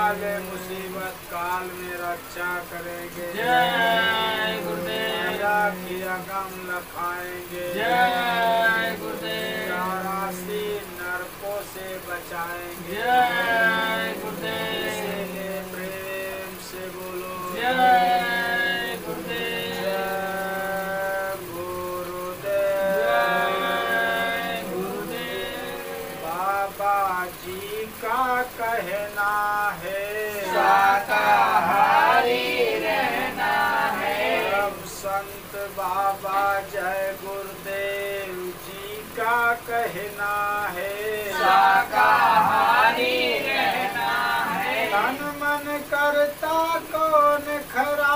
वाले मुसीबत काल में रक्षा करेंगे। जय गुरुदेव। माया की अगम लखाएंगे। जय गुरुदेव। 84 नरकों से बचाएंगे। जय गुरुदेव। इसीलिए प्रेम से बोलो जय गुरुदेव। जय गुरुदेव। जय गुरुदेव। बाबा जी का कहना है शाकाहारी रहना है। अब संत बाबा जय गुरुदेव जी का कहना है शाकाहारी रहना है। तन मन करता कौन खरा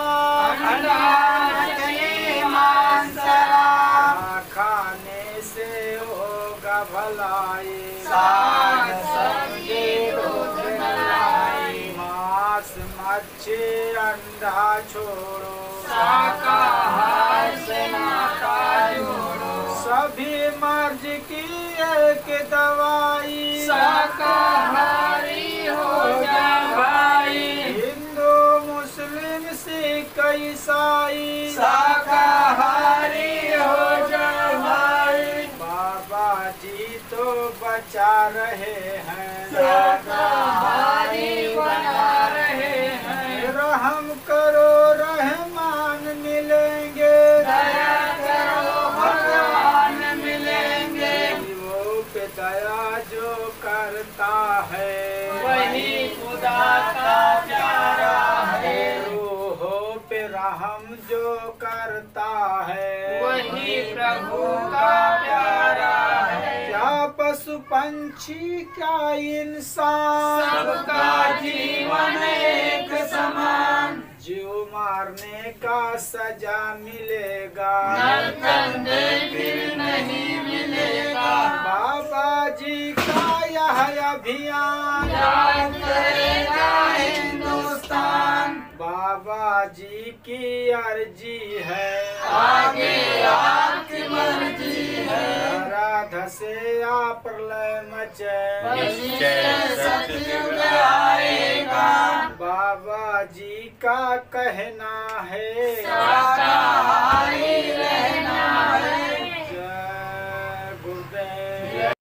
खाने से होगा भलाई। साग सब्जी दूध मलाई। मांस मच्छी अंडा छोड़ो शाकाहार से नाता जोड़ो। सभी मर्ज की एक दवाई। शाकाहारी हो जा भाई। हिंदू मुस्लिम सिख ईसाई शाकाहारी हो जा भाई। बाबा जी तो बचा रहे हैं शाकाहारी बना रहे हैं। रहम करो रहमान मिलेंगे। दया करो भगवान मिलेंगे। जीवों पे दया जो करता है वही खुदा का प्यारा है। रूहों पे रहम जो करता है वही प्रभु का प्यारा है। क्या पशु पंछी क्या इंसान सबका जीवन एक समान। जीव मारने का सजा मिलेगा नरकंदे फिर नहीं मिलेगा। बाबा जी का यह अभियान याद करेगा हिंदुस्तान। बाबा जी की अर्जी है आगे आपकी मर्जी है। राधा से आ प्रलय मचे निश्चय सतयुग आएगा। बाबा जी का कहना है शाकाहारी रहना है। जय गुरुदेव।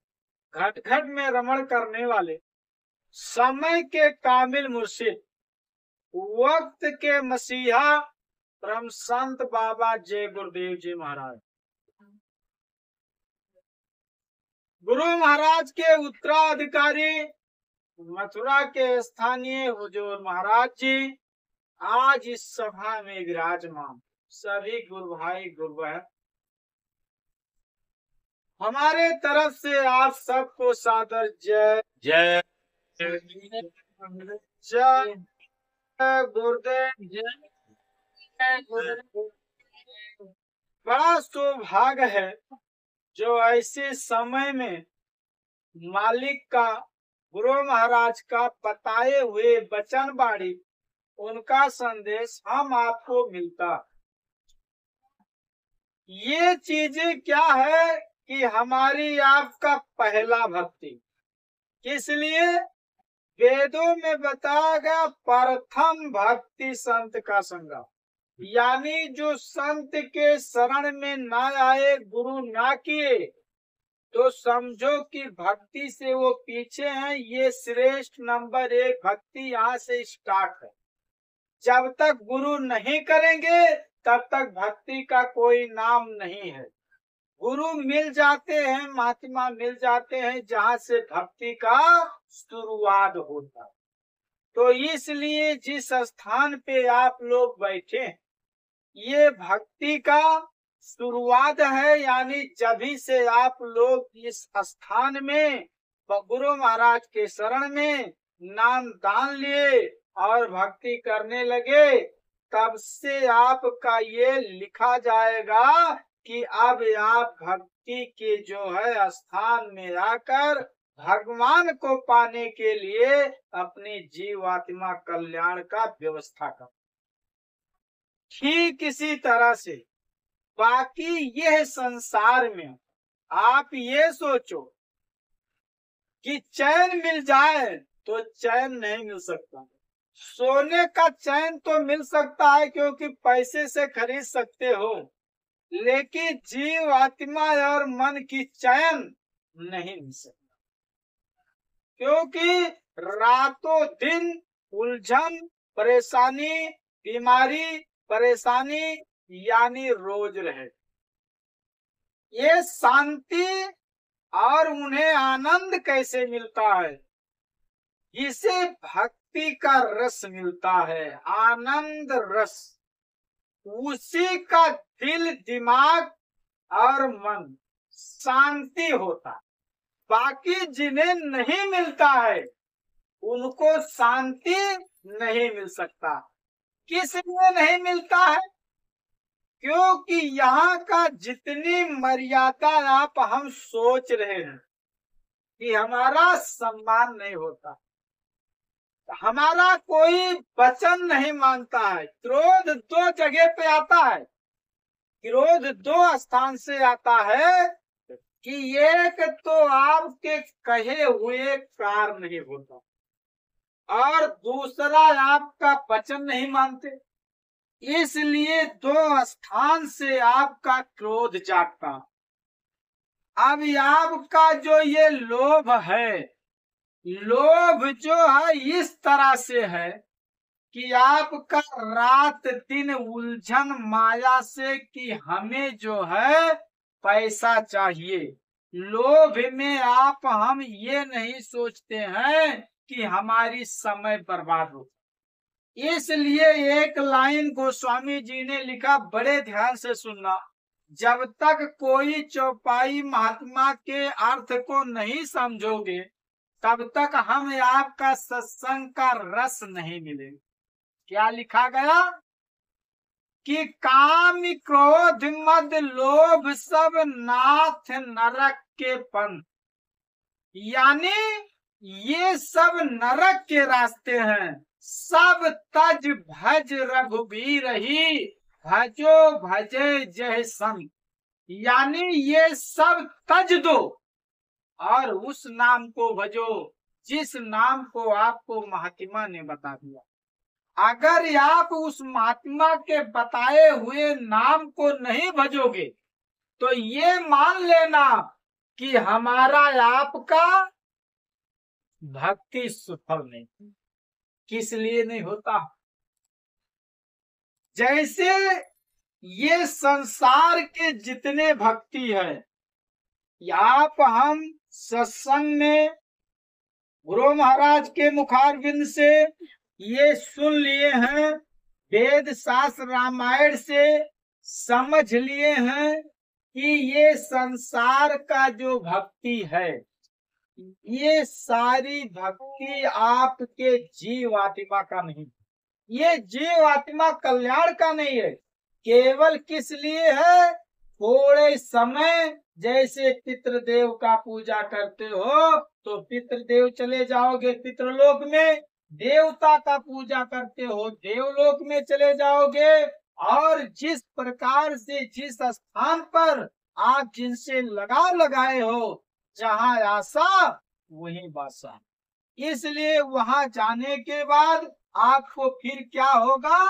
घट घट में रमण करने वाले समय के कामिल मुर्शिद वक्त के मसीहा परम संत बाबा जय गुरुदेव जी महाराज। गुरु महाराज के उत्तराधिकारी मथुरा के स्थानीय हुजूर महाराज जी आज इस सभा में विराजमान। सभी गुरु भाई गुरु बहन हमारे तरफ से आप सबको सादर जय जय जय गुरुदेव। जय गुरुदेव। बड़ा सौभाग्य है जो ऐसे समय में मालिक का गुरु महाराज का बताए हुए वचन बाणी उनका संदेश हम आपको मिलता। ये चीजें क्या है कि हमारी आपका पहला भक्ति, इसलिए वेदों में बताया गया प्रथम भक्ति संत का संग, यानी जो संत के शरण में ना आए गुरु ना किए तो समझो कि भक्ति से वो पीछे हैं। ये श्रेष्ठ नंबर 1 भक्ति यहाँ से स्टार्ट है। जब तक गुरु नहीं करेंगे तब तक भक्ति का कोई नाम नहीं है। गुरु मिल जाते हैं, महात्मा मिल जाते हैं जहाँ से भक्ति का शुरुआत होता है। तो इसलिए जिस स्थान पे आप लोग बैठे ये भक्ति का शुरुआत है, यानी जभी से आप लोग इस स्थान में गुरु महाराज के शरण में नाम दान लिए और भक्ति करने लगे, तब से आपका ये लिखा जाएगा कि अब आप भक्ति के जो है स्थान में आकर भगवान को पाने के लिए अपनी जीवात्मा कल्याण का व्यवस्था कर। ठीक इसी तरह से बाकी यह संसार में आप ये सोचो कि चैन मिल जाए तो चैन नहीं मिल सकता। सोने का चैन तो मिल सकता है क्योंकि पैसे से खरीद सकते हो, लेकिन जीव आत्मा और मन की चैन नहीं मिल सकता, क्योंकि रातों दिन उलझन, परेशानी, बीमारी, परेशानी यानी रोज रहे। ये शांति और उन्हें आनंद कैसे मिलता है? इसे भक्ति का रस मिलता है, आनंद रस। उसी का दिल, दिमाग और मन शांति होता है। बाकी जिन्हें नहीं मिलता है उनको शांति नहीं मिल सकता। किस लिए नहीं मिलता है? क्योंकि यहाँ का जितनी मर्यादा आप हम सोच रहे हैं कि हमारा सम्मान नहीं होता, हमारा कोई वचन नहीं मानता है। क्रोध दो जगह पे आता है। क्रोध दो स्थान से आता है कि एक तो आपके कहे हुए कार्य नहीं होता और दूसरा आपका वचन नहीं मानते, इसलिए दो स्थान से आपका क्रोध जागता। अब आपका जो ये लोभ है, लोभ जो है इस तरह से है कि आपका रात दिन उलझन माया से कि हमें जो है पैसा चाहिए। लोभ में आप हम ये नहीं सोचते हैं कि हमारी समय बर्बाद हो। इसलिए एक लाइन गोस्वामी जी ने लिखा, बड़े ध्यान से सुनना। जब तक कोई चौपाई महात्मा के अर्थ को नहीं समझोगे तब तक हम आपका सत्संग का रस नहीं मिलेगा। क्या लिखा गया कि काम, क्रोध, मद, लोभ सब नाथ नरक के पंथ, यानी ये सब नरक के रास्ते हैं। सब तज भज रघुबीर ही, भजो भजे जय संत, यानी ये सब तज दो और उस नाम को भजो जिस नाम को आपको महात्मा ने बता दिया। अगर आप उस महात्मा के बताए हुए नाम को नहीं भजोगे तो ये मान लेना कि हमारा आपका भक्ति सफल नहीं। किस लिए नहीं होता? जैसे ये संसार के जितने भक्ति है, आप हम सत्संग में गुरु महाराज के मुखारबिंद से ये सुन लिए हैं, वेद शास्त्र रामायण से समझ लिए हैं कि ये संसार का जो भक्ति है, ये सारी भक्ति आपके जीव आत्मा का नहीं, ये जीव आत्मा कल्याण का नहीं है। केवल किस लिए है? थोड़े समय जैसे पितृदेव का पूजा करते हो तो पितृदेव चले जाओगे पितृलोक में, देवता का पूजा करते हो देवलोक में चले जाओगे, और जिस प्रकार से जिस स्थान पर आप जिनसे लगाव लगाए हो, जहाँ आशा वही बासा। इसलिए वहां जाने के बाद आपको फिर क्या होगा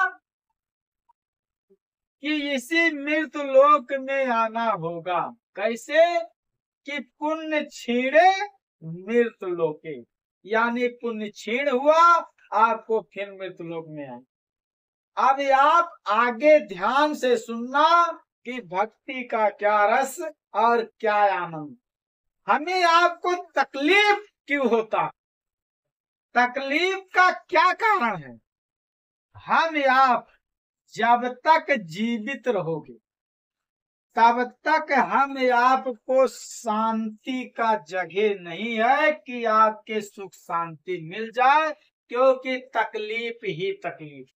कि इसी मृत्यु लोक में आना होगा। कैसे? कि पुण्य छीणे मृत्यु लोके, यानी पुण्य छीण हुआ आपको फिर मृत्यु लोक में आए। अब आप आगे ध्यान से सुनना कि भक्ति का क्या रस और क्या आनंद। हमें आपको तकलीफ क्यों होता? तकलीफ का क्या कारण है? हम आप जब तक जीवित रहोगे तब तक हम आपको शांति का जगह नहीं है कि आपके सुख शांति मिल जाए, क्योंकि तकलीफ ही तकलीफ।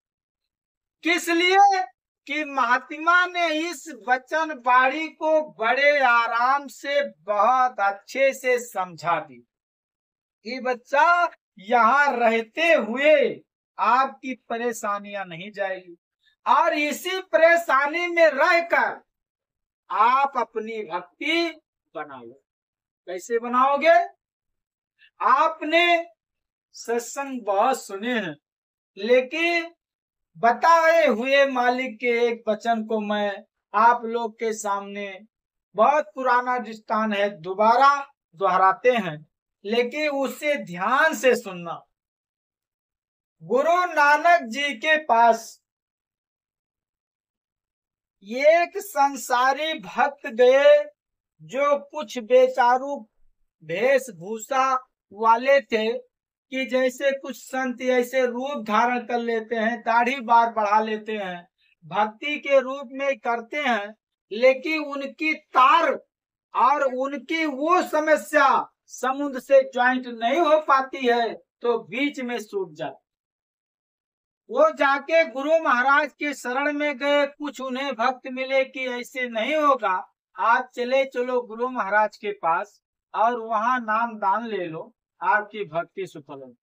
किस लिए? कि महात्मा ने इस वचन बाणी को बड़े आराम से बहुत अच्छे से समझा दी कि बच्चा यहाँ रहते हुए आपकी परेशानियां नहीं जाएगी, और इसी परेशानी में रहकर आप अपनी भक्ति बनाओ। कैसे बनाओगे? आपने सत्संग बहुत सुने हैं, लेकिन बताए हुए मालिक के एक वचन को मैं आप लोग के सामने, बहुत पुराना दृष्टांत है, दोबारा दोहराते हैं, लेकिन उसे ध्यान से सुनना। गुरु नानक जी के पास एक संसारी भक्त गए, जो कुछ बेचारू वेशभूषा वाले थे, कि जैसे कुछ संत ऐसे रूप धारण कर लेते हैं, दाढ़ी बार बढ़ा लेते हैं, भक्ति के रूप में करते हैं, लेकिन उनकी तार और उनकी वो समस्या समुद्र से ज्वाइंट नहीं हो पाती है, तो बीच में सूख जाती। वो जाके गुरु महाराज के शरण में गए, कुछ उन्हें भक्त मिले कि ऐसे नहीं होगा, आप चले चलो गुरु महाराज के पास और वहां नाम दान ले लो, आपकी भक्ति सफल होगी।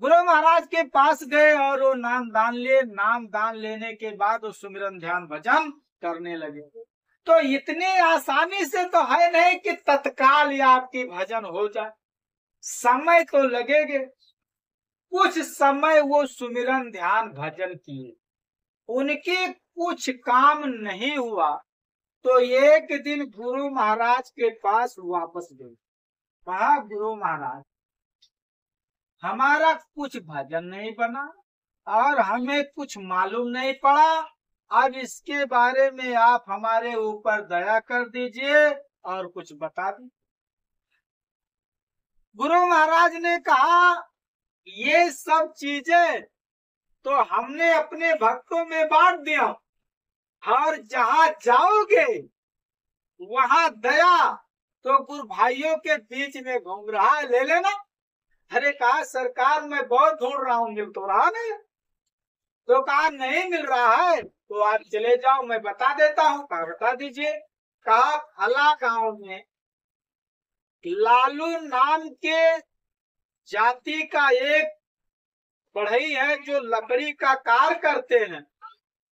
गुरु महाराज के पास गए और वो नाम दान लिए। नाम दान लेने के बाद वो सुमिरन ध्यान भजन करने लगे। तो इतनी आसानी से तो है नहीं कि तत्काल ही आपकी भजन हो जाए, समय तो लगेगा। कुछ समय वो सुमिरन ध्यान भजन किए, उनके कुछ काम नहीं हुआ, तो एक दिन गुरु महाराज के पास वापस गए। कहा, गुरु महाराज, हमारा कुछ भजन नहीं बना और हमें कुछ मालूम नहीं पड़ा, अब इसके बारे में आप हमारे ऊपर दया कर दीजिए और कुछ बता दीजिए। गुरु महाराज ने कहा, ये सब चीजें तो हमने अपने भक्तों में बांट दिया, और जहां जाओगे वहां दया तो गुरु भाइयों के बीच में घूम रहा है, ले लेना। अरे कहा, सरकार मैं बहुत ढूंढ रहा हूँ, मिल तो रहा नहीं। तो कहा, नहीं मिल रहा है तो आप चले जाओ, मैं बता देता हूँ। कहा, बता दीजिए। कहा, फला गांव में लालू नाम के जाति का एक बढ़ई है, जो लकड़ी का कार्य करते हैं,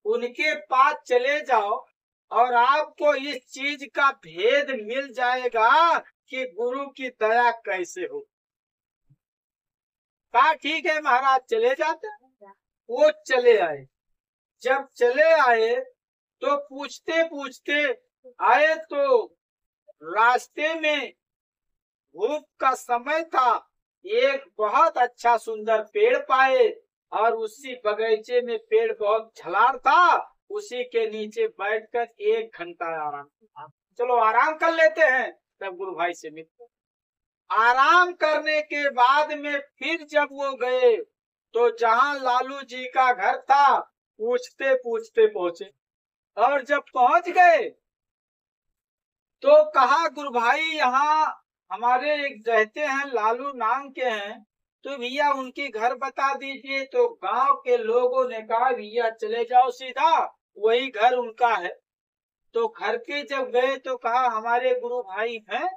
उनके पास चले जाओ और आपको इस चीज का भेद मिल जाएगा कि गुरु की दया कैसे हो। कहा, ठीक है महाराज, चले जाते हैं। वो चले आए। जब चले आए तो पूछते पूछते आए, तो रास्ते में धूप का समय था, एक बहुत अच्छा सुंदर पेड़ पाए, और उसी बगीचे में पेड़ बहुत झलार था, उसी के नीचे बैठकर 1 घंटा आराम। चलो आराम कर लेते हैं, तब गुरु भाई से मिलते। आराम करने के बाद में फिर जब वो गए, तो जहां लालू जी का घर था, पूछते पूछते पहुंचे, और जब पहुंच गए तो कहा, गुरु भाई यहाँ हमारे एक रहते हैं, लालू नाम के हैं, तो भैया उनकी घर बता दीजिए। तो गांव के लोगों ने कहा, भैया चले जाओ सीधा, वही घर उनका है। तो घर के जब गए तो कहा, हमारे गुरु भाई हैं।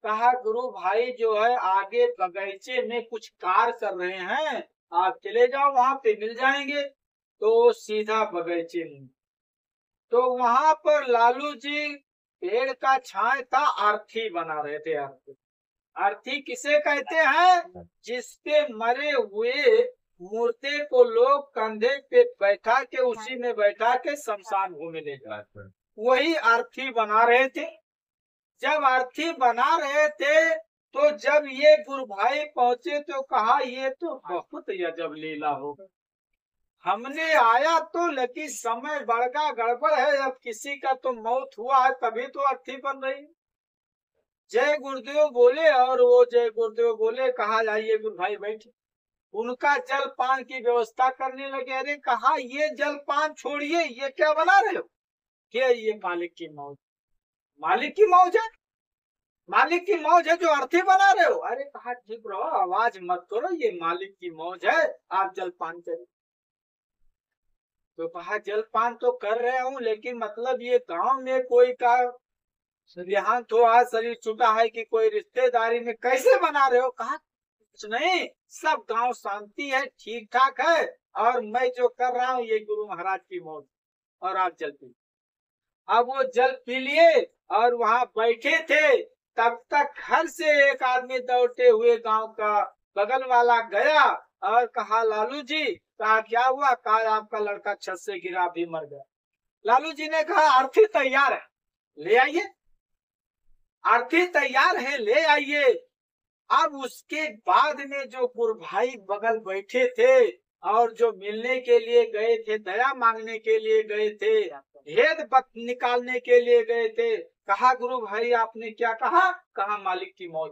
कहा, गुरु भाई जो है आगे बगीचे में कुछ कार्य कर रहे हैं, आप चले जाओ, वहां पे मिल जाएंगे। तो सीधा बगीचे में, तो वहां पर लालू जी पेड़ का छांव था, अर्थी बना रहे थे। अर्थी किसे कहते हैं? जिसके मरे हुए मुर्दे को लोग कंधे पे बैठा के, उसी में बैठा के शमशान भूमि ले जाते, वही अर्थी बना रहे थे। जब अर्थी बना रहे थे तो जब ये गुरु भाई पहुंचे तो कहा, ये तो बहुत अजब लीला हो। हमने आया तो, लेकिन समय बड़का गड़बड़ है, अब किसी का तो मौत हुआ है तभी तो अर्थी बन रही। जय गुरुदेव बोले, और वो जय गुरुदेव बोले, कहा जाइए गुरु भाई बैठे। उनका जलपान की व्यवस्था करने लगे। अरे कहा, ये जलपान छोड़िए, ये क्या बना रहे हो? क्या ये मालिक की मौज? मालिक की मौज है, मालिक की मौज है जो अर्थी बना रहे हो। अरे कहा, ठीक रहो, आवाज मत करो, ये मालिक की मौज है, आप जलपान करें। तो कहा, जलपान तो कर रहे हूँ, लेकिन मतलब ये गांव में कोई का देहांत हुआ, शरीर छूटा है, कि कोई रिश्तेदारी में कैसे बना रहे हो? कहा, कुछ नहीं, सब गांव शांति है, ठीक ठाक है, और मैं जो कर रहा हूँ ये गुरु महाराज की मौज, और आप जल पी। अब वो जल पी लिए और वहां बैठे थे, तब तक घर से एक आदमी दौड़ते हुए गांव का बगल वाला गया और कहा लालू जी, कहा क्या हुआ? कहा आपका लड़का छत से गिरा, भी मर गया। लालू जी ने कहा अर्थी तैयार है, ले आइए। अर्थी तैयार है, ले आइए। अब उसके बाद में जो गुरभाई बगल बैठे थे और जो मिलने के लिए गए थे, दया मांगने के लिए गए थे, भेद निकालने के लिए गए थे, कहा गुरु भाई आपने क्या कहा? कहा मालिक की मौज।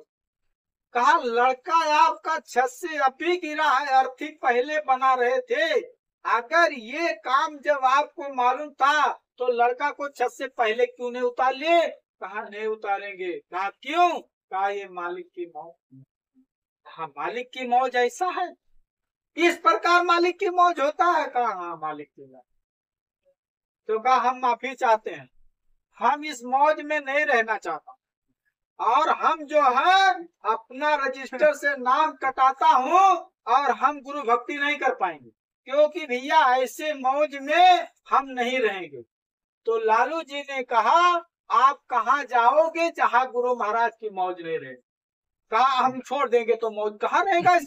कहा लड़का आपका छत से अभी गिरा है, अर्थी पहले बना रहे थे। अगर ये काम जब आपको मालूम था तो लड़का को छत से पहले क्यों नहीं उतार लिए? कहा नहीं उतारेंगे। कहा क्यों? कहा ये मालिक की मौज। हाँ मालिक की मौज ऐसा है, इस प्रकार मालिक की मौज होता है। कहा हाँ मालिक की मौज। तो कहा हम माफी चाहते हैं, हम इस मौज में नहीं रहना चाहता, और हम जो है अपना रजिस्टर से नाम कटाता हूँ, और हम गुरु भक्ति नहीं कर पाएंगे, क्योंकि भैया ऐसे मौज में हम नहीं रहेंगे। तो लालू जी ने कहा आप कहाँ जाओगे जहाँ गुरु महाराज की मौज नहीं रहे? कहा हम छोड़ देंगे तो मौज कहाँ रहेगा?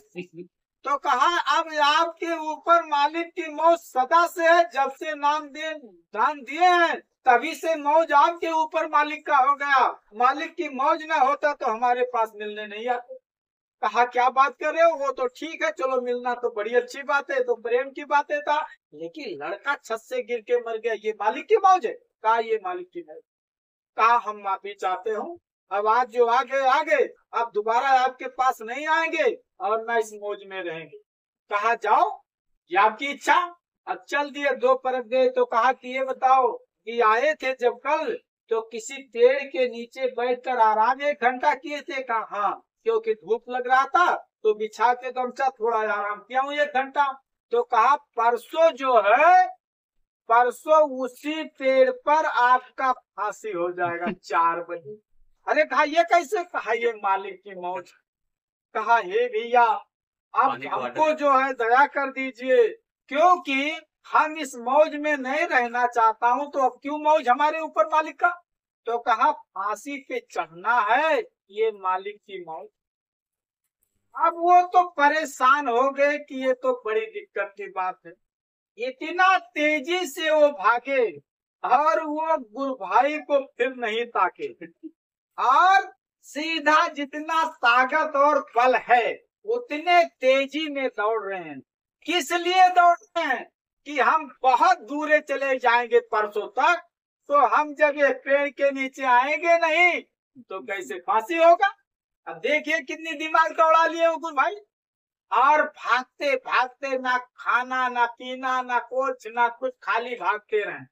तो कहा अब आपके ऊपर मालिक की मौज सदा से है, जब से दान दिए हैं तभी से मौज आपके ऊपर मालिक का हो गया। मालिक की मौज ना होता तो हमारे पास मिलने नहीं आते। कहा क्या बात कर रहे हो? वो तो ठीक है, चलो मिलना तो बड़ी अच्छी बात है, तो प्रेम की बात है था, लेकिन लड़का छत से गिर के मर गया, ये मालिक की मौज है? कहा ये मालिक की मौज। कहा हम माफी चाहते हूँ, अब आज जो आगे अब दोबारा आपके पास नहीं आएंगे और न इस मौज में रहेंगे। कहा जाओ, ये आपकी इच्छा। अब चल दिए, 2 परख गए। तो कहा कि ये बताओ कि आए थे जब कल तो किसी पेड़ के नीचे बैठकर आराम 1 घंटा किए थे? कहा हाँ, क्योंकि धूप लग रहा था तो बिछा के गमछा थोड़ा आराम किया हूँ 1 घंटा। तो कहा परसों जो है, परसों उसी पेड़ पर आपका फांसी हो जाएगा 4 बजे। अरे कहा ये कैसे? कहा ये मालिक की मौज। कहा हे भैया आप हमको जो है दया कर दीजिए, क्योंकि हम इस मौज में नहीं रहना चाहता हूँ, तो अब क्यों मौज हमारे ऊपर मालिक का? तो कहा फांसी पे चढ़ना है, ये मालिक की मौज। अब वो तो परेशान हो गए कि ये तो बड़ी दिक्कत की बात है। इतना तेजी से वो भागे और वो गुरु भाई को फिर नहीं ताके, और सीधा जितना ताकत और बल है उतने तेजी में दौड़ रहे हैं। किस लिए दौड़ रहे हैं? कि हम बहुत दूर चले जाएंगे परसों तक, तो हम जब ये पेड़ के नीचे आएंगे नहीं तो कैसे फांसी होगा? अब देखिए कितनी दिमाग दौड़ा लिए गुरु भाई, और भागते भागते ना खाना ना पीना ना कुछ ना कुछ, खाली भागते रहे।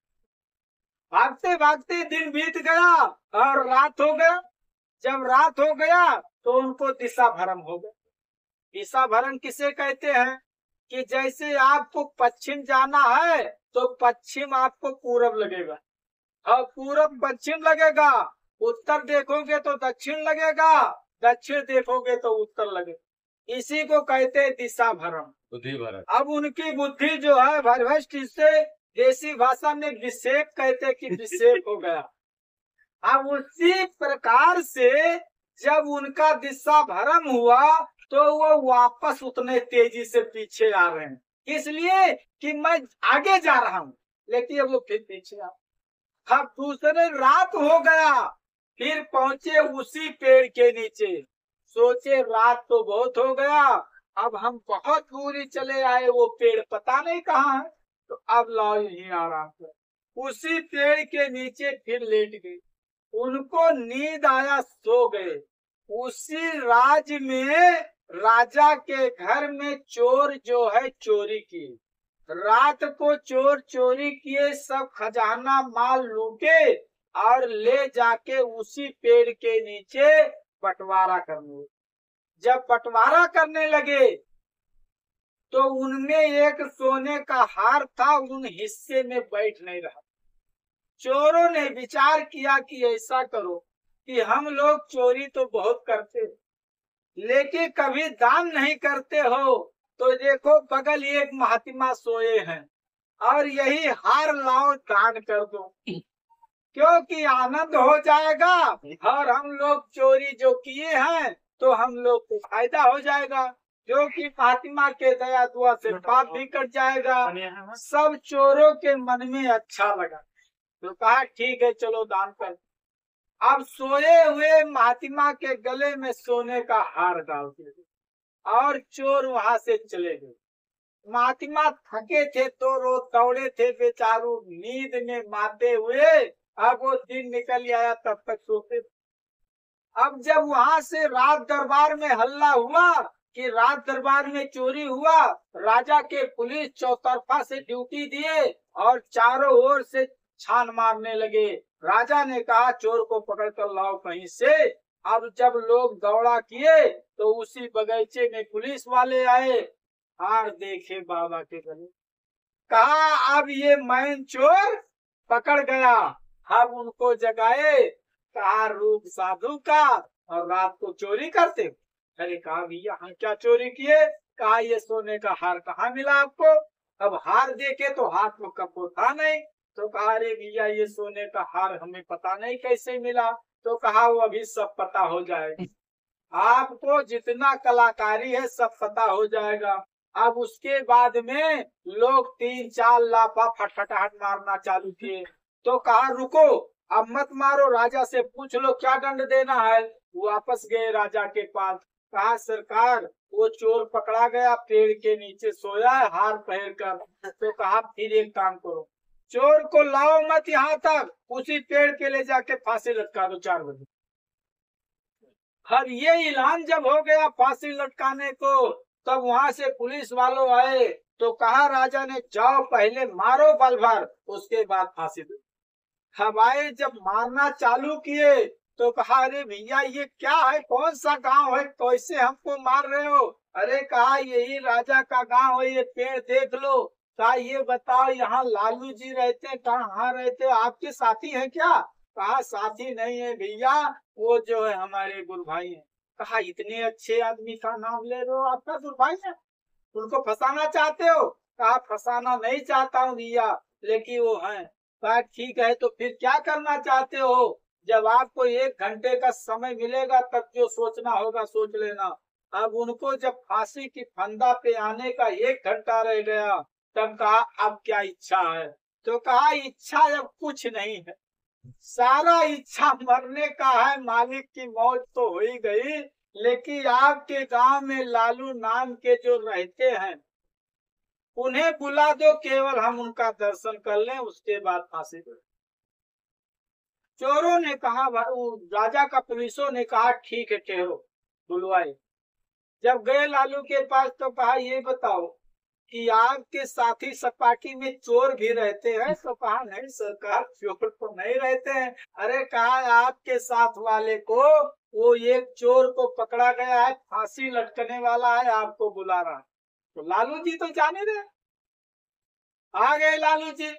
भागते भागते दिन बीत गया और रात हो गया। जब रात हो गया तो उनको दिशा भ्रम हो गया। दिशा भ्रम किसे कहते हैं? कि जैसे आपको पश्चिम जाना है तो पश्चिम आपको पूरब लगेगा, और पूरब पश्चिम लगेगा। उत्तर देखोगे तो दक्षिण लगेगा, दक्षिण देखोगे तो उत्तर लगेगा। इसी को कहते हैं दिशा भ्रम, बुद्धि भ्रम। अब उनकी बुद्धि जो है भ्रष्ट, इससे देसी भाषा में विक्षेप कहते कि विक्षेप हो गया। अब उसी प्रकार से जब उनका दिशा भ्रम हुआ तो वो वापस उतने तेजी से पीछे आ रहे हैं, इसलिए कि मैं आगे जा रहा हूँ, लेकिन अब वो फिर पीछे आ। अब दूसरे रात हो गया, फिर पहुंचे उसी पेड़ के नीचे। सोचे रात तो बहुत हो गया, अब हम बहुत दूरी चले आए, वो पेड़ पता नहीं कहाँ है, तो अब लाओ यही आराम कर। उसी पेड़ के नीचे फिर लेट गए। उनको नींद आया, सो गए। उसी राज में राजा के घर में चोर जो है चोरी की। रात को चोर चोरी किए, सब खजाना माल लूटे और ले जाके उसी पेड़ के नीचे बंटवारा करने। जब बंटवारा करने लगे तो उनमें एक सोने का हार था, उन हिस्से में बैठ नहीं रहा। चोरों ने विचार किया कि ऐसा करो कि हम लोग चोरी तो बहुत करते लेकिन कभी दान नहीं करते हो, तो देखो बगल एक महात्मा सोए हैं और यही हार लाओ दान कर दो, क्योंकि आनंद हो जाएगा और हम लोग चोरी जो किए हैं तो हम लोग को फायदा हो जाएगा। जो कि फातिमा के दया दुआ से पाप भी कट जाएगा। सब चोरों के मन में अच्छा लगा तो कहा ठीक है चलो दान कर। अब सोए हुए फातिमा के गले में सोने का हार डाल दिया और चोर वहां से चले गए। फातिमा थके थे तो रो दौड़े थे बेचारू नींद में माते हुए। अब वो दिन निकल आया तब तक सोते। अब जब वहां से राज दरबार में हल्ला हुआ कि राज दरबार में चोरी हुआ, राजा के पुलिस चौतरफा से ड्यूटी दिए और चारों ओर से छान मारने लगे। राजा ने कहा चोर को पकड़ कर लाओ कहीं से। अब जब लोग दौड़ा किए तो उसी बगीचे में पुलिस वाले आए। हार देखे बाबा के गले। कहा अब ये मैन चोर पकड़ गया। अब उनको जगाए। कहा रूप साधु का और रात को चोरी करते। अरे कहा भैया हम क्या चोरी किए। कहा ये सोने का हार कहाँ मिला आपको। अब हार देखे तो हाथ में कपो था नहीं। तो कहा अरे भैया ये सोने का हार हमें पता नहीं कैसे मिला। तो कहा वो अभी सब पता हो जाएगा। आपको जितना कलाकारी है सब पता हो जाएगा। अब उसके बाद में लोग 3-4 लाफा फटफटाहट मारना चालू किए। तो कहा रुको अब मत मारो, राजा से पूछ लो क्या दंड देना है। वापस गए राजा के पास। कहा सरकार वो चोर पकड़ा गया पेड़ के नीचे सोया है हार पहन कर। तो कहा फिर एक काम करो चोर को लाओ मत यहाँ तक, उसी पेड़ के ले जाके फांसी लटका दो 4 बजे। अब ये ऐलान जब हो गया फांसी लटकाने को तब वहां से पुलिस वालों आए। तो कहा राजा ने जाओ पहले मारो बल भर उसके बाद फांसी दो। हम आए जब मारना चालू किए तो कहा अरे भैया ये क्या है कौन सा गांव है कैसे हमको मार रहे हो। अरे कहा यही राजा का गांव है ये पेड़ देख लो। कहा ये बताओ यहाँ लालू जी रहते हैं कहाँ रहते हो आपके साथी हैं क्या। कहा साथी नहीं है भैया वो जो है हमारे गुरु भाई है। कहा इतने अच्छे आदमी का नाम ले रहे हो आपका गुरु भाई है उनको फंसाना चाहते हो। कहा फंसाना नहीं चाहता हूँ भैया लेकिन वो है। कहा ठीक है तो फिर क्या करना चाहते हो। जब आपको 1 घंटे का समय मिलेगा तब जो सोचना होगा सोच लेना। अब उनको जब फांसी की फंदा पे आने का 1 घंटा रह गया तब कहा अब क्या इच्छा है। तो कहा इच्छा अब कुछ नहीं है सारा इच्छा मरने का है। मालिक की मौत तो हो ही गई लेकिन आपके गांव में लालू नाम के जो रहते हैं उन्हें बुला दो केवल हम उनका दर्शन कर लें उसके बाद फांसी दो। चोरों ने कहा राजा का पुलिसों ने कहा ठीक है ठहरो बुलवाए। जब गए लालू के पास तो कहा ये बताओ कि आपके साथी सपाटी में चोर भी रहते हैं। तो कहा नहीं सरकार चोर तो नहीं रहते हैं। अरे कहा आपके साथ वाले को वो एक चोर को पकड़ा गया है फांसी लटकने वाला है आपको बुला रहा है। तो लालू जी तो जाने रहे। आ गए लालू जी।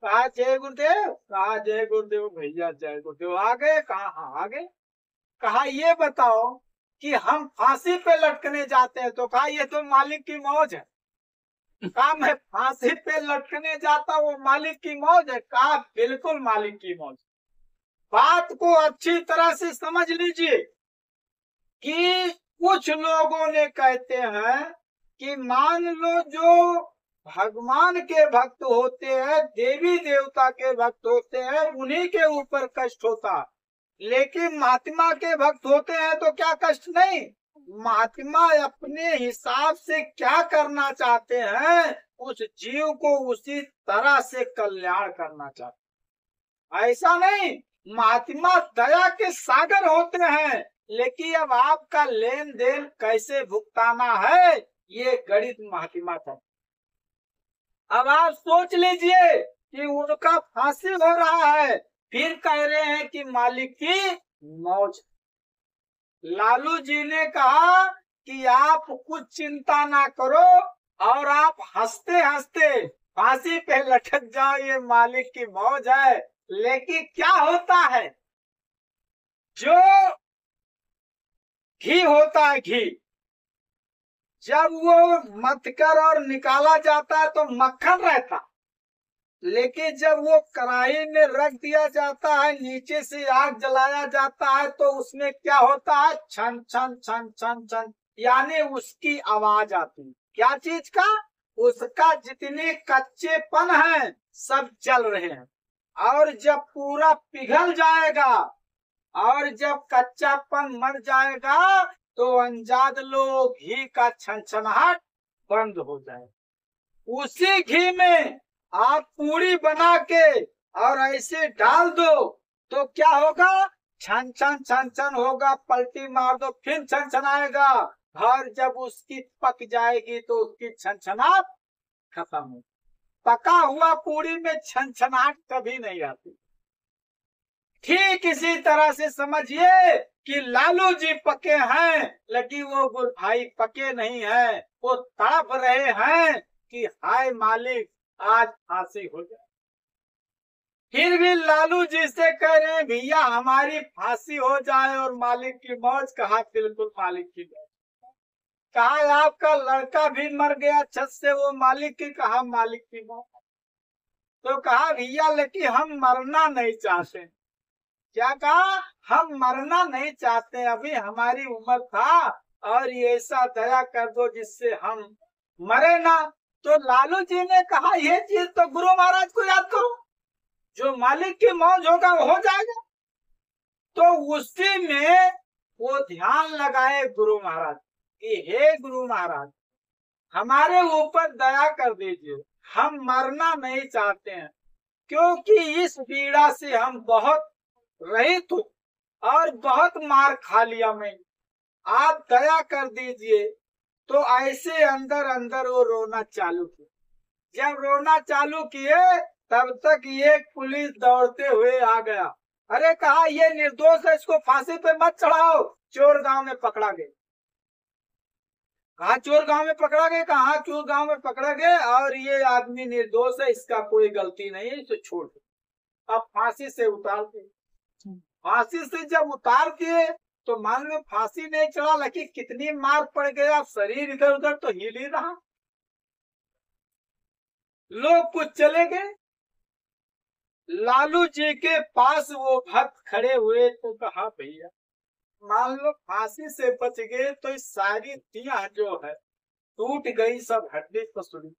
कहा जय गुरुदेव। कहा जय गुरुदेव भैया जय गुरुदेव। आ गए। कहा हाँ आ गए। कहा ये बताओ कि हम फांसी पे लटकने जाते हैं। तो कहा ये तो मालिक की मौज है। कहा मैं फांसी पे लटकने जाता वो मालिक की मौज है। कहा बिल्कुल मालिक की मौज। बात को अच्छी तरह से समझ लीजिए कि कुछ लोगों ने कहते हैं कि मान लो जो भगवान के भक्त होते हैं देवी देवता के भक्त होते हैं उन्हीं के ऊपर कष्ट होता लेकिन महात्मा के भक्त होते हैं तो क्या कष्ट नहीं। महात्मा अपने हिसाब से क्या करना चाहते हैं उस जीव को उसी तरह से कल्याण करना चाहते ऐसा नहीं। महात्मा दया के सागर होते हैं लेकिन अब आपका लेन देन कैसे भुगताना है ये गणित महात्मा था। अब आप सोच लीजिए कि उनका फांसी हो रहा है फिर कह रहे हैं कि मालिक की मौज। लालू जी ने कहा कि आप कुछ चिंता ना करो और आप हंसते हंसते फांसी पे लटक जाओ ये मालिक की मौज है। लेकिन क्या होता है जो घी होता है घी जब वो मथकर और निकाला जाता है तो मक्खन रहता लेकिन जब वो कढ़ाई में रख दिया जाता है नीचे से आग जलाया जाता है तो उसमें क्या होता है छन छन छन छन छन यानी उसकी आवाज आती। क्या चीज का? उसका जितने कच्चेपन है सब जल रहे हैं, और जब पूरा पिघल जाएगा और जब कच्चापन मर जाएगा तो अंजाद लो घी का छनछनाहट बंद हो जाए। उसी घी में आप पूरी बना के और ऐसे डाल दो तो क्या होगा? छन छन छन छन होगा, पलटी मार दो फिर छनछनाएगा, और जब उसकी पक जाएगी तो उसकी छनछनाहट खत्म हो। पका हुआ पूरी में छनछनाहट कभी नहीं आती। ठीक इसी तरह से समझिए कि लालू जी पके हैं लेकिन वो गुरु भाई पके नहीं है। वो तड़प रहे हैं कि हाय मालिक आज फांसी हो जाए। फिर भी लालू जी से कह रहे हैं भैया हमारी फांसी हो जाए और मालिक की मौज। कहा बिल्कुल मालिक की मौज। कहा आपका लड़का भी मर गया छत से, वो मालिक की। कहा मालिक की मौज। तो कहा भैया लेकिन हम मरना नहीं चाहते। क्या कहा? हम मरना नहीं चाहते, अभी हमारी उम्र था और ये ऐसा दया कर दो जिससे हम मरे ना। तो लालू जी ने कहा ये चीज तो गुरु महाराज को याद करो, जो मालिक की मौज होगा वो हो जाएगा। तो उसी में वो ध्यान लगाए गुरु महाराज कि हे गुरु महाराज हमारे ऊपर दया कर दीजिए, हम मरना नहीं चाहते हैं, क्योंकि इस पीड़ा से हम बहुत रहित हूँ और बहुत मार खा लिया मैं, आप दया कर दीजिए। तो ऐसे अंदर अंदर वो रोना चालू किया। जब रोना चालू किए तब तक ये पुलिस दौड़ते हुए आ गया। अरे कहा ये निर्दोष है, इसको फांसी पे मत चढ़ाओ। चोर गांव में पकड़ा गए। कहा चोर गांव में पकड़ा गए। कहा चोर गांव में पकड़ा गए और ये आदमी निर्दोष है, इसका कोई गलती नहीं है, इसे छोड़ दो। अब फांसी से उतार दिए। फांसी से जब उतार दिए तो मान लो फांसी नहीं चढ़ा लेकिन कितनी मार पड़ गया, शरीर इधर उधर तो हिल ही रहा। लोग कुछ चले गए। लालू जी के पास वो भक्त खड़े हुए तो कहा भैया मान लो फांसी से बच गए तो इस सारी दिया जो है टूट गई, सब हड्डी पसुड़ी,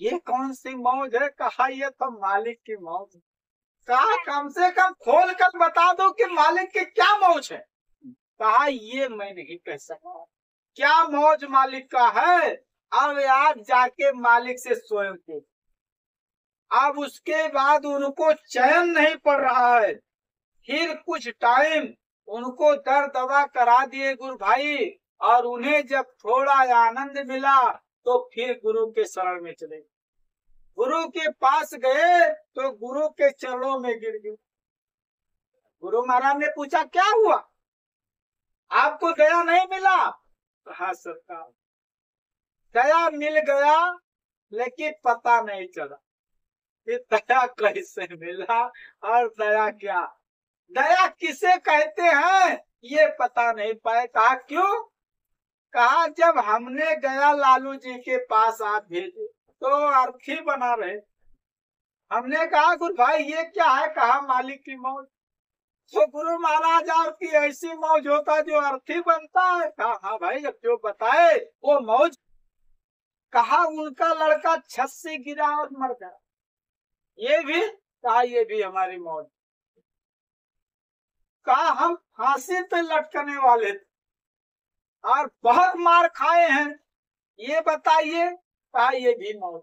ये कौन सी मौज है? कहा ये तो मालिक की मौज। कहा कम से कम खोल कर बता दो कि मालिक की क्या मौज है। कहा ये मैं नहीं कह सकता, क्या मौज मालिक का है। अब आज जाके मालिक से स्वयं पूछ। अब उसके बाद उनको चैन नहीं पड़ रहा है। फिर कुछ टाइम उनको दर दवा करा दिए गुरु भाई, और उन्हें जब थोड़ा आनंद मिला तो फिर गुरु के शरण में चले। गुरु के पास गए तो गुरु के चरणों में गिर गए। गुरु महाराज ने पूछा क्या हुआ, आपको दया नहीं मिला? कहा सरकार दया मिल गया लेकिन पता नहीं चला कि दया कैसे मिला और दया क्या, दया किसे कहते हैं ये पता नहीं पाए। कहा क्यों? कहा जब हमने गया लालू जी के पास आप भेजे तो अर्थी बना रहे। हमने कहा गुरु भाई ये क्या है? कहा मालिक की मौज। तो गुरु महाराज आपकी ऐसी मौज होता जो अर्थी बनता है? कहा हाँ भाई अब जो बताए वो मौज। कहा उनका लड़का छत से गिरा और मर गया, ये भी? कहा ये भी हमारी मौज। कहा हम फांसी पे लटकने वाले थे और बहुत मार खाए हैं, ये बताइए। कहा ये भी मौज।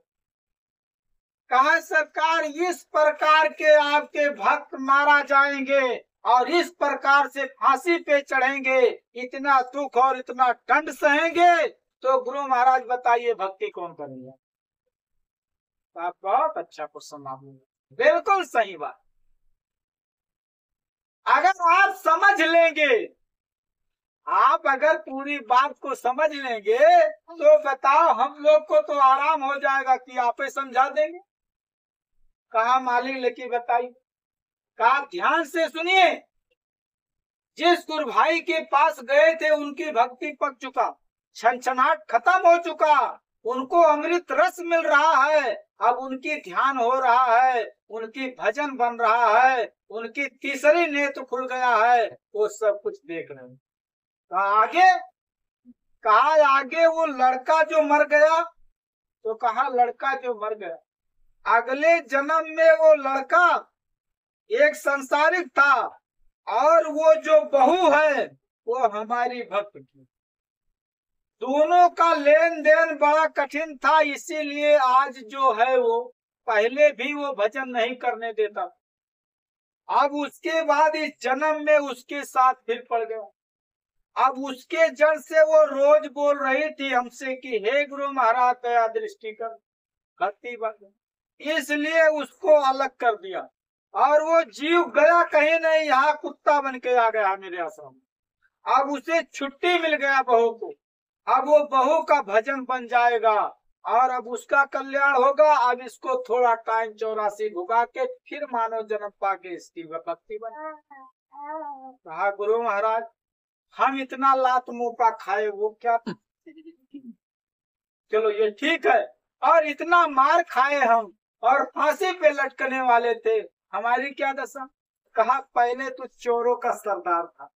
कहा सरकार इस प्रकार के आपके भक्त मारा जाएंगे और इस प्रकार से फांसी पे चढ़ेंगे, इतना दुख और इतना दंड सहेंगे, तो गुरु महाराज बताइए भक्ति कौन करेगा? आप बहुत अच्छा क्वेश्चन आपने, बिल्कुल सही बात। अगर आप समझ लेंगे, आप अगर पूरी बात को समझ लेंगे तो बताओ हम लोग को तो आराम हो जाएगा कि आप ही समझा देंगे। कहा मालिक लेके बताइए। कहा ध्यान से सुनिए, जिस गुरु भाई के पास गए थे उनकी भक्ति पक चुका, छनछनाहट खत्म हो चुका, उनको अमृत रस मिल रहा है, अब उनकी ध्यान हो रहा है, उनकी भजन बन रहा है, उनकी तीसरी नेत्र खुल गया है, वो सब कुछ देख रहे हैं। आगे कहा आगे वो लड़का जो मर गया, तो कहा लड़का जो मर गया अगले जन्म में वो लड़का एक संसारिक था और वो जो बहू है वो हमारी भक्त की। दोनों का लेन देन बड़ा कठिन था, इसीलिए आज जो है वो, पहले भी वो भजन नहीं करने देता, अब उसके बाद इस जन्म में उसके साथ फिर पड़ गया। अब उसके जड़ से वो रोज बोल रही थी हमसे कि हे गुरु महाराज दया दृष्टि कर, भक्ति बन, इसलिए उसको अलग कर दिया और वो जीव गया कहीं नहीं, यहाँ कुत्ता बन के आ गया मेरे आश्रम। अब उसे छुट्टी मिल गया बहू को, अब वो बहू का भजन बन जाएगा और अब उसका कल्याण होगा। अब इसको थोड़ा टाइम 84 भुगा के फिर मानव जन्म पाके इसकी भक्ति बन। कहा गुरु महाराज हम इतना लात मुंह का खाए वो क्या, चलो ये ठीक है, और इतना मार खाए हम और फांसी पे लटकने वाले थे, हमारी क्या दशा। कहा पहले तो चोरों का सरदार था,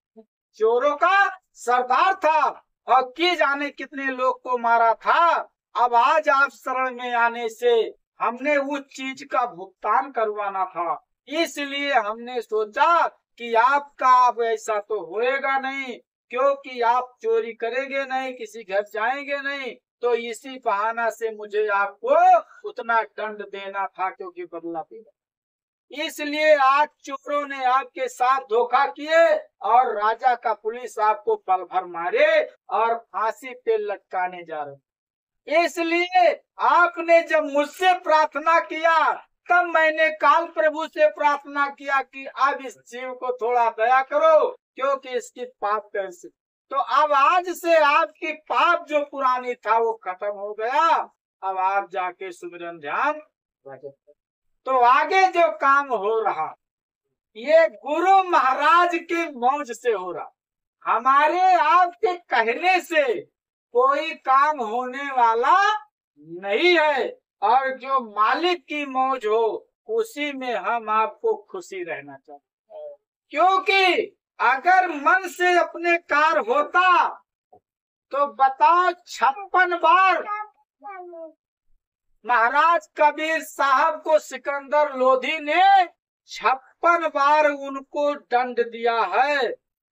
चोरों का सरदार था और की जाने कितने लोग को मारा था। अब आज आप शरण में आने से हमने उस चीज का भुगतान करवाना था, इसलिए हमने सोचा कि आपका अब ऐसा तो होएगा नहीं, क्योंकि आप चोरी करेंगे नहीं, किसी घर जाएंगे नहीं, तो इसी बहाना से मुझे आपको उतना दंड देना था क्योंकि बदला पीना। इसलिए आज चोरों ने आपके साथ धोखा किए और राजा का पुलिस आपको पल भर मारे और फांसी पे लटकाने जा रहे। इसलिए आपने जब मुझसे प्रार्थना किया तब मैंने काल प्रभु से प्रार्थना किया कि अब इस जीव को थोड़ा दया करो, क्योंकि इसकी पाप कैसे। तो अब आज से आपकी पाप जो पुरानी था वो खत्म हो गया, अब आप जाके सुमिरन ध्यान रखें। तो आगे जो काम हो रहा ये गुरु महाराज की मौज से हो रहा, हमारे आपके कहने से कोई काम होने वाला नहीं है, और जो मालिक की मौज हो उसी में हम आपको खुशी रहना चाहिए। क्योंकि अगर मन से अपने कार होता तो बताओ 56 बार महाराज कबीर साहब को सिकंदर लोधी ने 56 बार उनको दंड दिया है,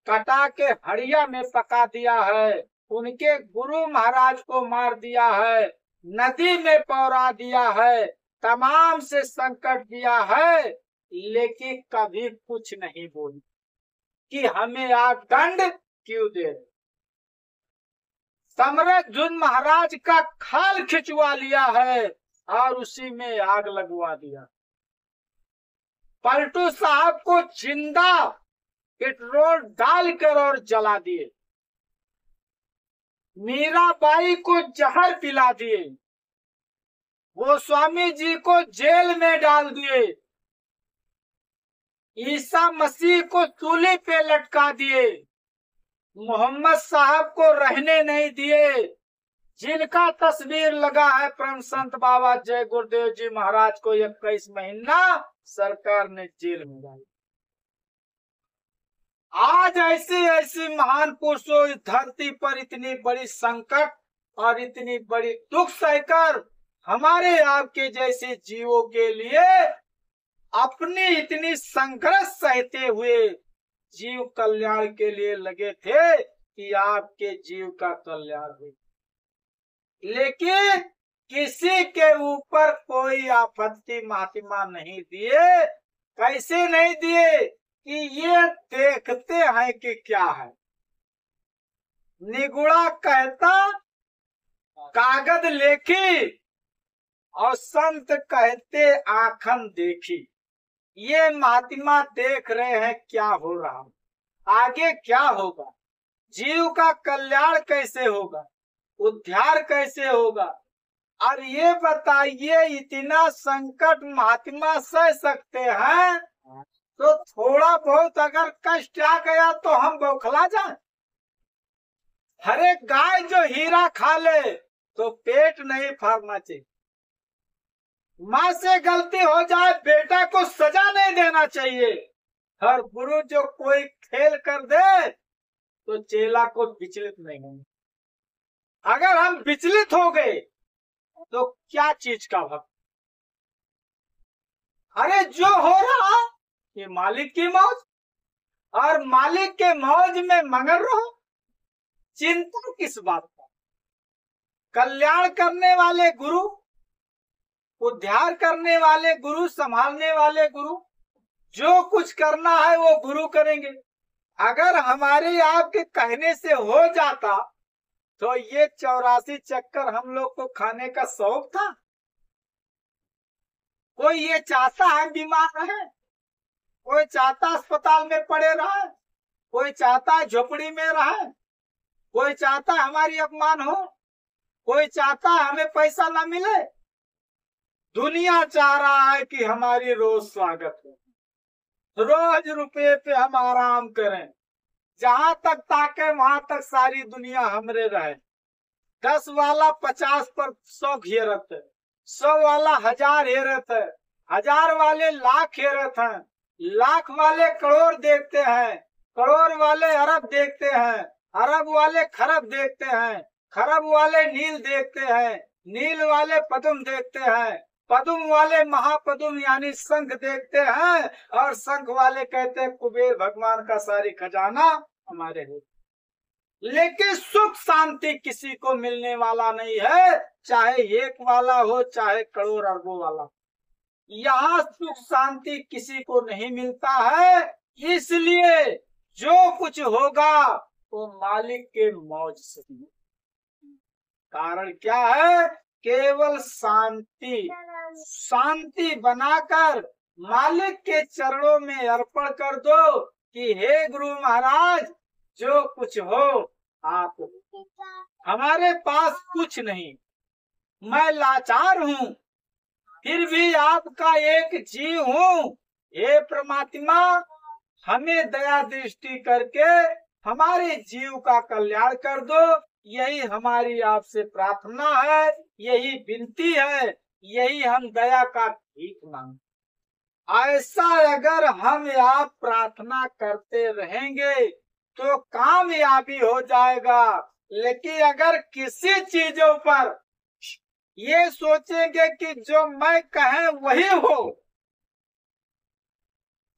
कटा के हड़िया में पका दिया है, उनके गुरु महाराज को मार दिया है, नदी में पौरा दिया है, तमाम से संकट दिया है, लेकिन कभी कुछ नहीं बोली कि हमें आप दंड क्यों दे रहे। सम्राटजुन महाराज का खाल खिंचवा लिया है और उसी में आग लगवा दिया। पलटू साहब को जिंदा पेट्रोल डालकर और जला दिए, मीराबाई को जहर पिला दिए, गोस्वामी जी को जेल में डाल दिए, ईसा मसीह को सूली पे लटका दिए, मोहम्मद साहब को रहने नहीं दिए, जिनका तस्वीर लगा है परम संत बाबा जय गुरुदेव जी महाराज को 21 महीना सरकार ने जेल में डाली। आज ऐसे ऐसे महान पुरुषों इस धरती पर इतनी बड़ी संकट और इतनी बड़ी दुख सहकर हमारे आपके जैसे जीवों के लिए अपनी इतनी संघर्ष सहते हुए जीव कल्याण के लिए लगे थे कि आपके जीव का कल्याण हो, लेकिन किसी के ऊपर कोई आपत्ति महात्मा नहीं दिए। कैसे नहीं दिए कि ये देखते हैं कि क्या है। निगुड़ा कहता कागज लेखी और संत कहते आंखन देखी। ये महात्मा देख रहे हैं क्या हो रहा, आगे क्या होगा, जीव का कल्याण कैसे होगा, उद्धार कैसे होगा। और ये बताइए इतना संकट महात्मा सह सकते हैं, तो थोड़ा बहुत अगर कष्ट आ गया तो हम बौखला जाए। हर एक गाय जो हीरा खा ले तो पेट नहीं फाड़ना चाहिए। माँ से गलती हो जाए बेटा को सजा नहीं देना चाहिए। हर गुरु जो कोई खेल कर दे तो चेला को विचलित नहीं होना। अगर हम विचलित हो गए तो क्या चीज का भक्त? अरे जो हो रहा ये मालिक की मौज, और मालिक के मौज में मगन रहो, चिंता किस बात का? कल्याण करने वाले गुरु, उद्धार करने वाले गुरु, संभालने वाले गुरु, जो कुछ करना है वो गुरु करेंगे। अगर हमारे आपके कहने से हो जाता तो ये 84 चक्कर हम लोग को खाने का शौक था? कोई ये चाहता है बीमार रहे? कोई चाहता अस्पताल में पड़े रहे? कोई चाहता है झोपड़ी में रहे? कोई चाहता है हमारी अपमान हो? कोई चाहता है हमें पैसा ना मिले? दुनिया चाह रहा है कि हमारी रोज स्वागत हो, रोज रुपये पे हम आराम करें, जहां तक ताके वहां तक सारी दुनिया हमरे रहे। 10 वाला 50 पर 100 घेरत है, 100 वाला 1000 हेरत है, 1000 वाले लाख हेरत हैं, लाख वाले करोड़ देखते हैं, करोड़ वाले अरब देखते हैं, अरब वाले खरब देखते हैं, खरब वाले नील देखते हैं, नील वाले पद्म देखते हैं, पद्म वाले महापद्म यानी शंख देखते हैं, और शंख वाले कहते हैं कुबेर भगवान का सारी खजाना हमारे है। लेकिन सुख शांति किसी को मिलने वाला नहीं है, चाहे 1 वाला हो चाहे करोड़ अरबों वाला। यहाँ सुख शांति किसी को नहीं मिलता है, इसलिए जो कुछ होगा वो मालिक के मौज से। कारण क्या है? केवल शांति, शांति बनाकर मालिक के चरणों में अर्पण कर दो कि हे गुरु महाराज, जो कुछ हो आप। हमारे पास कुछ नहीं, मैं लाचार हूँ, फिर भी आपका एक जीव हूँ। हे परमात्मा, हमें दया दृष्टि करके हमारे जीव का कल्याण कर दो। यही हमारी आपसे प्रार्थना है, यही विनती है, यही हम दया का भीख मांगते। ऐसा अगर हम आप प्रार्थना करते रहेंगे तो कामयाबी हो जाएगा। लेकिन अगर किसी चीजों पर ये सोचेंगे कि जो मैं कहे वही हो,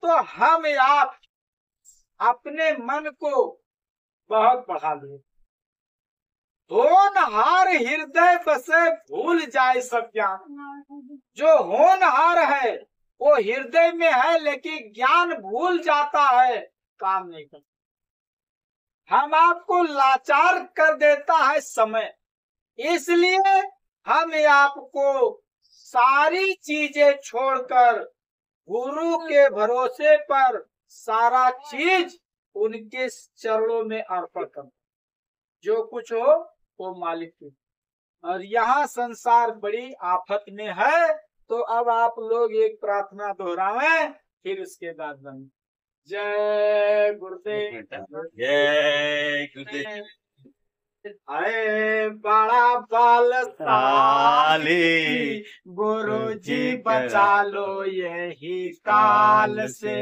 तो हम आप अपने मन को बहुत बढ़ा दें। होनहार हृदय बसे भूल जाए सब ज्ञान। जो होनहार है वो हृदय में है, लेकिन ज्ञान भूल जाता है, काम नहीं करता। हम आपको लाचार कर देता है समय, इसलिए हम आपको सारी चीजें छोड़कर गुरु के भरोसे पर सारा चीज उनके चरणों में अर्पण कर। जो कुछ हो वो मालिक की। और यहाँ संसार बड़ी आफत में है, तो अब आप लोग एक प्रार्थना दोहराएं, फिर उसके बाद बंद। जय गुरुदेव, जय गुरुदेव। अरे बड़ा बलशाली गुरु जी बचा लो यही काल से।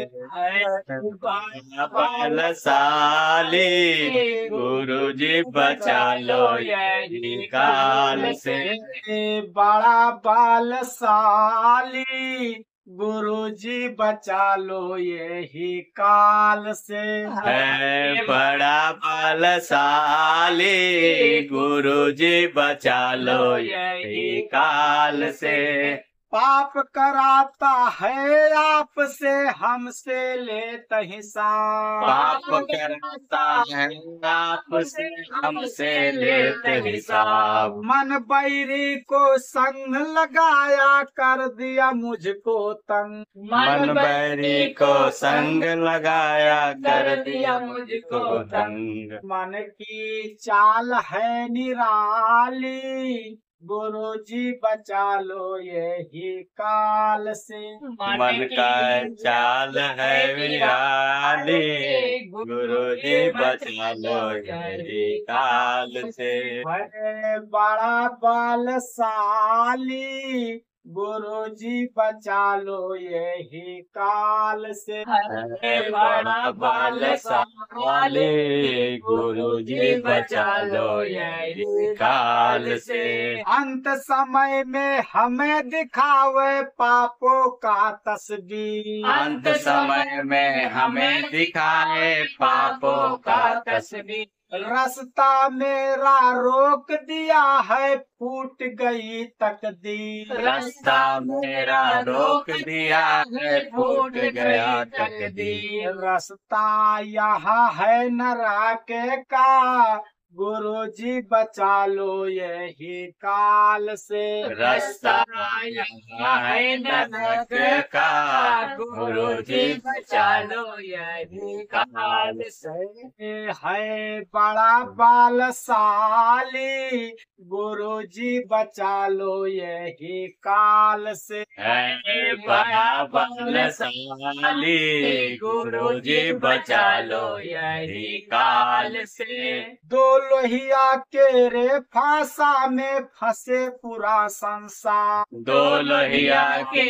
बलशाली गुरु जी बचा लो यही काल से। बड़ा बलशाली गुरु जी बचा लो यही काल से। है बड़ा बलशाली गुरु जी बचा लो यही काल से। पाप कराता है आपसे हमसे लेता हिसाब। पाप करता है आपसे हमसे लेते हिसाब। मन बैरी को संग लगाया कर दिया मुझको तंग। मन बैरी को संग लगाया कर दिया मुझको तंग। मन की चाल है निराली गुरु जी बचा लो यही काल से। मन का चाल है विराली गुरु जी बचा लो यही काल से। बड़ा बलशाली गुरु जी बचा लो यही काल से। है बड़ा बलशाली, गुरु जी बचा लो यही काल से। अंत समय में हमें दिखावे पापों का तस्वीर। अंत समय में हमें दिखाए पापों का तस्वीर। रास्ता मेरा रोक दिया है, फूट गई तकदीर। रास्ता मेरा रोक दिया है, फूट गया तकदीर। रास्ता यहाँ है नरक का, गुरु जी बचा लो यही काल से। रास्ता यहाँ है नरक का, गुरु जी बचा लो यही काल से। है बड़ा बालशाली, गुरु जी बचा लो यही काल से। है बड़ा बलशाली, गुरु जी बचा लो यही काल से। दो लोहिया के रे फांसा में फंसे पूरा संसार। दो लोहिया के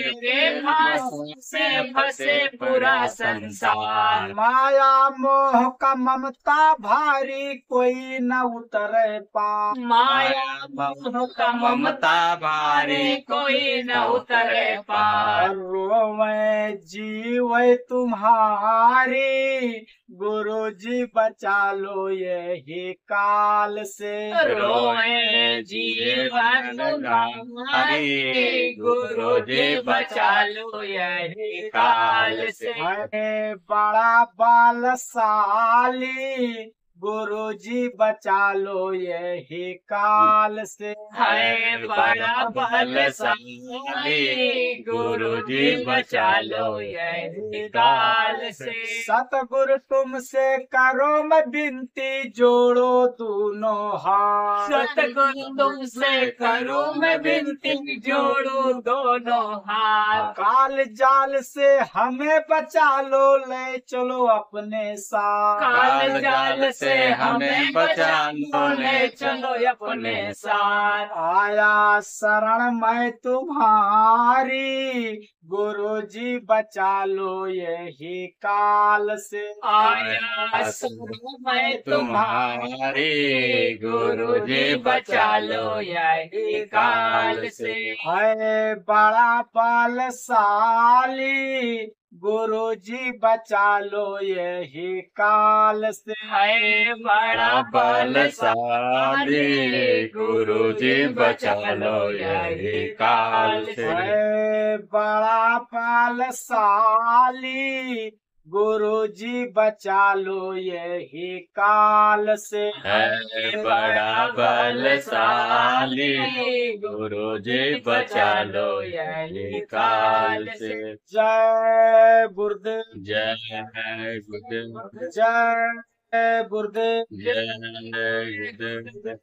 फांस से फंसे पूरा संसार। माया मोह का ममता भारी, कोई न उतरे पार। माया मोह का ममता भारी, कोई न उतरे पार। रोवे जीवे तुम्हारी, गुरु जी बचा लो यही काल से। रोए जीवन हमारी, गुरु जी बचा लो यही काल से। है बड़ा बालशाली, गुरु जी बचा लो यही काल से। है बड़ा बलशाली, गुरु जी बचा लो यही काल से। सतगुरु तुमसे करो मैं विनती, जोड़ो दोनों हाथ। सतगुरु तुमसे करूं मैं विनती, जोड़ू दोनों हाथ। काल जाल से हमें बचा लो, ले चलो अपने साथ। काल जाल से हमें बचा लो, ले चलो अपने साथ। आया शरण मैं तुम्हारी, गुरु जी बचा लो यही काल से। आया शरण मैं तुम्हारी, गुरु जी बचा लो यही काल से। है बड़ा बलशाली, गुरु जी बचा लो यही काल से। है बड़ा बलशाली, गुरु जी बचा लो यही काल से। है बड़ा बलशाली, गुरु जी बचा लो यही काल से। है बड़ा बलशाली, गुरु जी बचा लो यही काल से। जय गुरुदेव, जय गुरुदेव, जय गुरुदेव, जय गुरुदेव।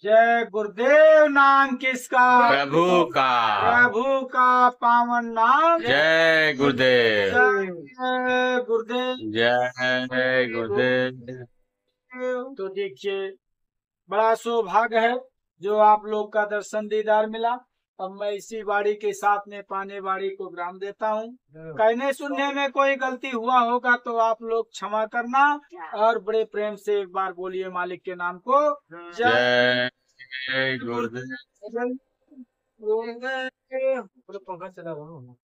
जय गुरुदेव। नाम किसका? प्रभु का। प्रभु का पावन नाम। जय गुरुदेव, जय गुरुदेव। जय गुरुदेव। तो देखिए, बड़ा सौभाग्य है जो आप लोग का दर्शन दीदार मिला। अब मैं इसी बाड़ी के साथ में पाने बाड़ी को विराम देता हूँ। कहने सुनने में कोई गलती हुआ होगा तो आप लोग क्षमा करना, और बड़े प्रेम से एक बार बोलिए मालिक के नाम को। जय जय गुरुदेव। पंखा चला रहा हूँ।